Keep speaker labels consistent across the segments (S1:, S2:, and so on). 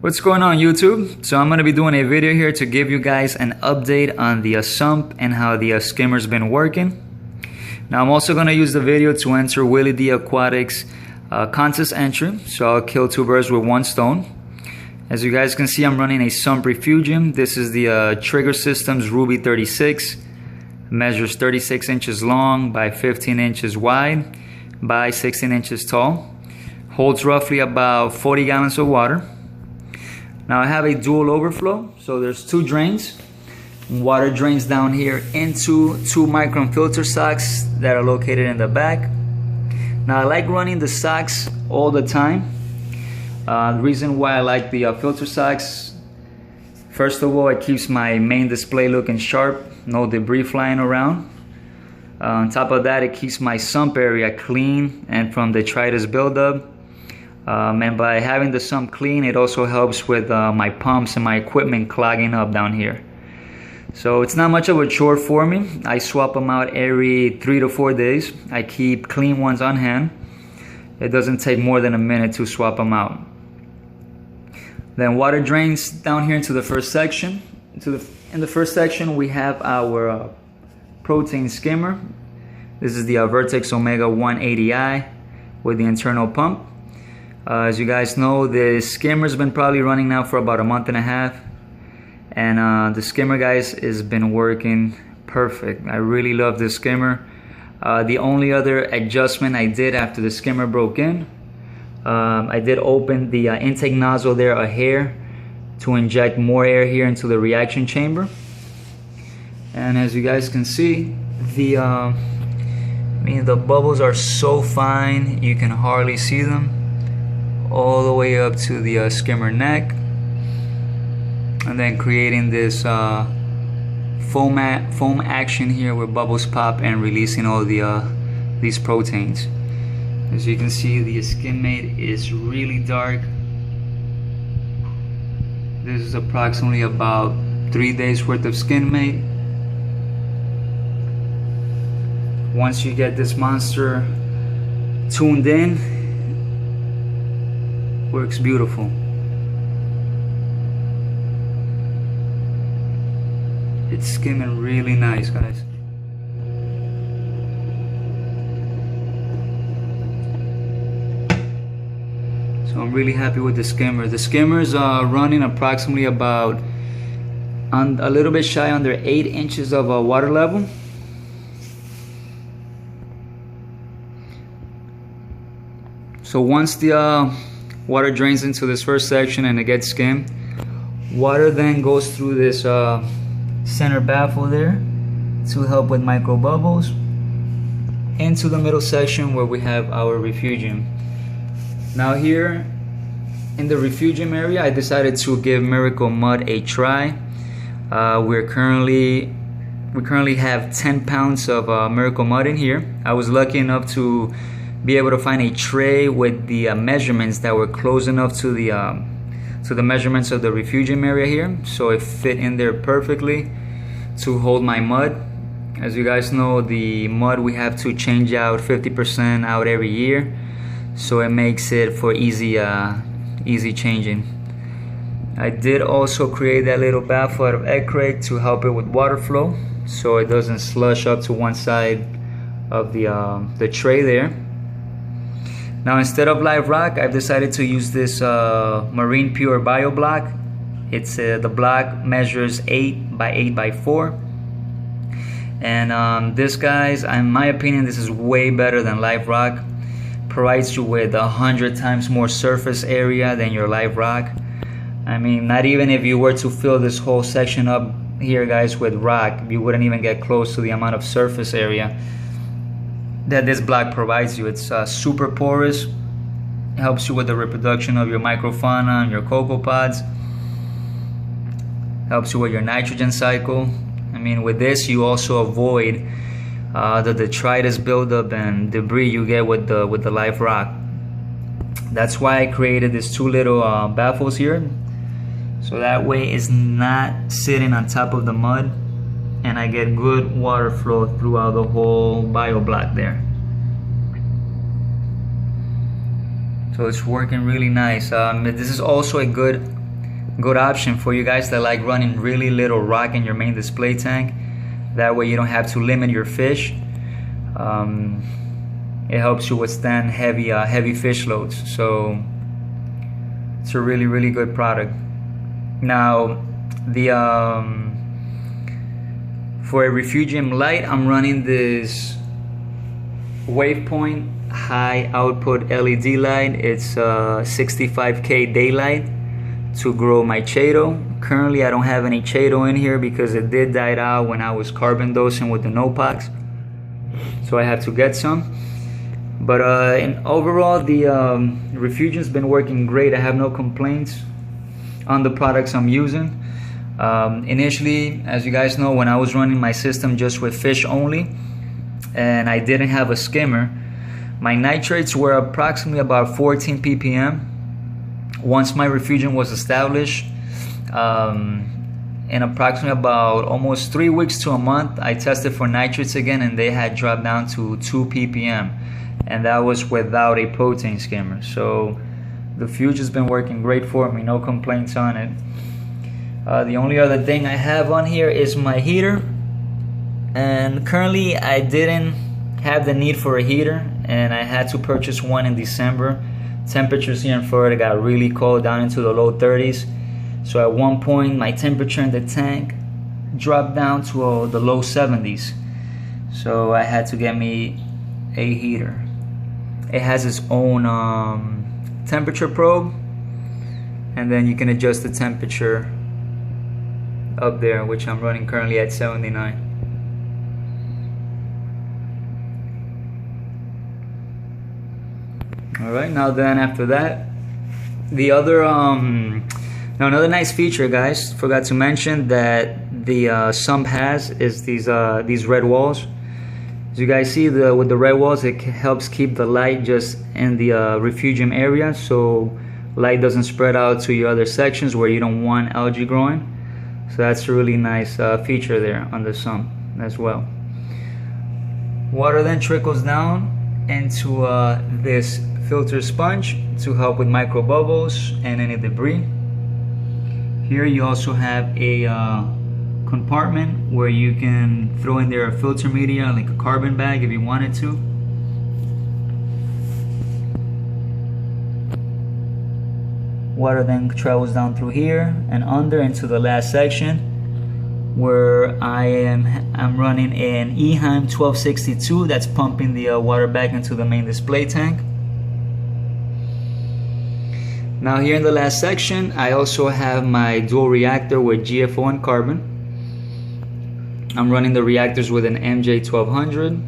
S1: What's going on YouTube? So I'm going to be doing a video here to give you guys an update on the sump and how the skimmer's been working. Now I'm also going to use the video to enter Willy D Aquatic's contest entry, so I'll kill two birds with one stone. As you guys can see, I'm running a Sump Refugium. This is the Trigger Systems Ruby 36. Measures 36 inches long by 15 inches wide by 16 inches tall. Holds roughly about 40 gallons of water. Now I have a dual overflow, so there's two drains. Water drains down here into 2 micron filter socks that are located in the back. Now I like running the socks all the time. The reason why I like the filter socks, first of all, it keeps my main display looking sharp, no debris flying around. On top of that, it keeps my sump area clean and from detritus buildup. And by having the sump clean, it also helps with my pumps and my equipment clogging up down here. So it's not much of a chore for me. I swap them out every 3 to 4 days. I keep clean ones on hand. It doesn't take more than a minute to swap them out. Then water drains down here into the first section. In the first section, we have our protein skimmer. This is the Vertex omega180i with the internal pump. As you guys know, the skimmer's been probably running now for about a month and a half, and the skimmer, guys, has been working perfect. I really love this skimmer. The only other adjustment I did after the skimmer broke in, I did open the intake nozzle there a hair to inject more air here into the reaction chamber. And as you guys can see, the bubbles are so fine you can hardly see them, all the way up to the skimmer neck, and then creating this foam action here where bubbles pop and releasing all these proteins. As you can see, the skim mate is really dark. This is approximately about 3 days worth of skin mate. Once you get this monster tuned in, works beautiful. It's skimming really nice, guys. So I'm really happy with the skimmer. The skimmer's running approximately about a little bit shy under 8 inches of water level. So once the water drains into this first section and it gets skimmed, water then goes through this center baffle there to help with micro bubbles into the middle section where we have our Refugium. Now here in the Refugium area, I decided to give Miracle Mud a try. We currently have 10 pounds of Miracle Mud in here. I was lucky enough to be able to find a tray with the measurements that were close enough to the measurements of the Refugium area here, so it fit in there perfectly to hold my mud. As you guys know, the mud we have to change out 50% out every year, so it makes it for easy changing. I did also create that little baffle out of egg crate to help it with water flow, so it doesn't slush up to one side of the tray there. Now instead of live rock, I've decided to use this Marine Pure Bio block. It's the block measures 8 by 8 by 4, and this, guys, in my opinion, this is way better than live rock. Provides you with 100 times more surface area than your live rock. I mean, not even if you were to fill this whole section up here, guys, with rock, you wouldn't even get close to the amount of surface area that this block provides you. It's super porous. It helps you with the reproduction of your microfauna and your copepods. Helps you with your nitrogen cycle. I mean, with this you also avoid the detritus buildup and debris you get with the live rock. That's why I created these 2 little baffles here, so that way it's not sitting on top of the mud, and I get good water flow throughout the whole bio block there. So it's working really nice. This is also a good good option for you guys that like running really little rock in your main display tank. That way you don't have to limit your fish. It helps you withstand heavy fish loads. So it's a really good product. Now for a Refugium light, I'm running this Wavepoint high output LED light. It's 65K daylight to grow my chaeto. Currently I don't have any chaeto in here because it did die out when I was carbon dosing with the Nopox, so I had to get some. But overall, the Refugium's been working great. I have no complaints on the products I'm using. Initially, as you guys know, when I was running my system just with fish only and I didn't have a skimmer, my nitrates were approximately about 14 ppm. Once my Refugium was established, in approximately about almost 3 weeks to a month, I tested for nitrates again and they had dropped down to 2 ppm, and that was without a protein skimmer. So the Refugium's been working great for me, no complaints on it. The only other thing I have on here is my heater, and currently I didn't have the need for a heater and I had to purchase one in December. Temperatures here in Florida got really cold, down into the low 30s. So at one point my temperature in the tank dropped down to the low 70s. So I had to get me a heater. It has its own temperature probe, and then you can adjust the temperature up there, which I'm running currently at 79. Alright, now then after that, the other now another nice feature, guys, forgot to mention that the Sump has is these red walls. As you guys see, with the red walls, it helps keep the light just in the Refugium area, so light doesn't spread out to your other sections where you don't want algae growing. So that's a really nice feature there on the Sump as well. Water then trickles down into this filter sponge to help with micro bubbles and any debris. Here you also have a compartment where you can throw in there a filter media, like a carbon bag if you wanted to. Water then travels down through here and under into the last section, where I'm running an Eheim 1262 that's pumping the water back into the main display tank. Now here in the last section, I also have my dual reactor with GFO and carbon. I'm running the reactors with an MJ1200.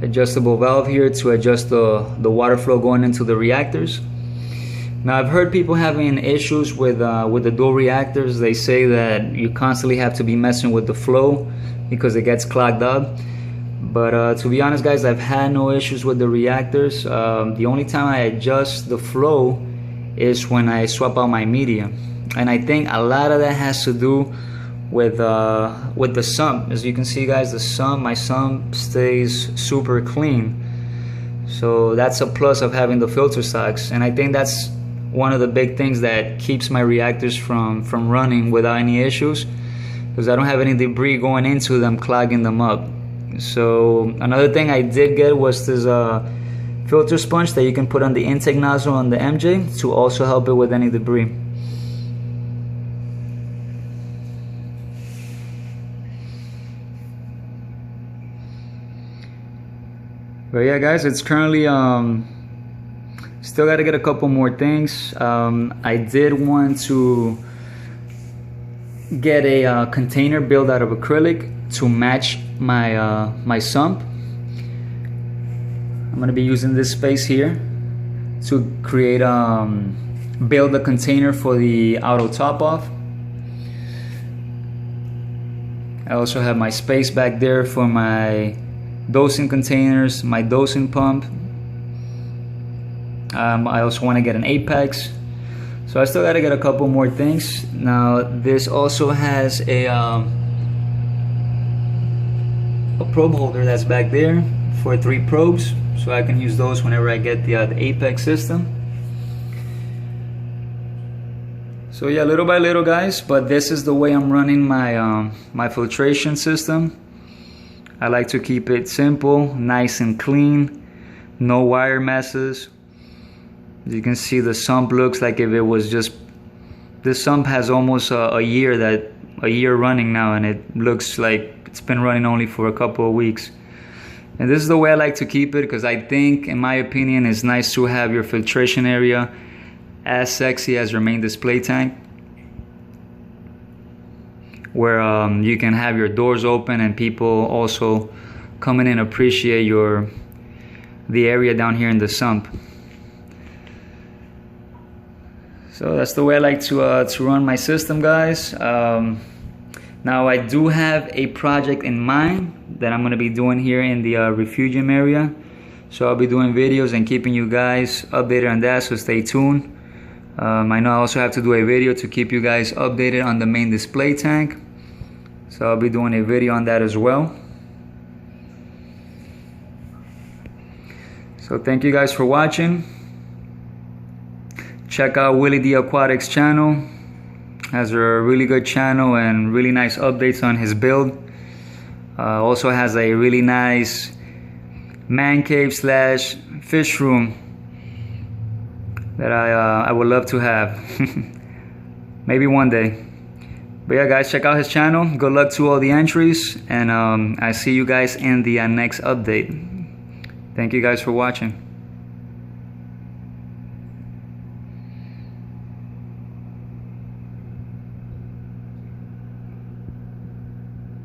S1: Adjustable valve here to adjust the water flow going into the reactors. Now I've heard people having issues with the dual reactors. They say that you constantly have to be messing with the flow because it gets clogged up. But to be honest, guys, I've had no issues with the reactors. The only time I adjust the flow is when I swap out my media, and I think a lot of that has to do with the sump. As you can see, guys, my sump stays super clean. So that's a plus of having the filter stocks, and I think that's one of the big things that keeps my reactors from running without any issues, because I don't have any debris going into them clogging them up. So another thing I did get was this filter sponge that you can put on the intake nozzle on the MJ to also help it with any debris. But yeah, guys, it's currently still got to get a couple more things. I did want to get a container built out of acrylic to match my sump. I'm gonna be using this space here to create build a container for the auto top off. I also have my space back there for my dosing containers, my dosing pump. I also want to get an apex, so I still got to get a couple more things. Now this also has a probe holder that's back there for 3 probes, so I can use those whenever I get the apex system. So yeah, little by little, guys, but this is the way I'm running my my filtration system. I like to keep it simple, nice and clean, no wire messes. As you can see, the sump looks like if it was just, this sump has almost a year running now, and it looks like it's been running only for a couple of weeks. And this is the way I like to keep it, because I think, in my opinion, it's nice to have your filtration area as sexy as your main display tank, where you can have your doors open and people also come in and appreciate the area down here in the sump. So that's the way I like to run my system, guys. Now I do have a project in mind that I'm going to be doing here in the Refugium area. So I'll be doing videos and keeping you guys updated on that, so stay tuned. I know I also have to do a video to keep you guys updated on the main display tank. So I'll be doing a video on that as well. So thank you guys for watching. Check out Willy D Aqu's channel. Has a really good channel and really nice updates on his build. Also has a really nice man cave slash fish room that I would love to have. Maybe one day. But yeah, guys, check out his channel. Good luck to all the entries, and I see you guys in the next update. Thank you guys for watching.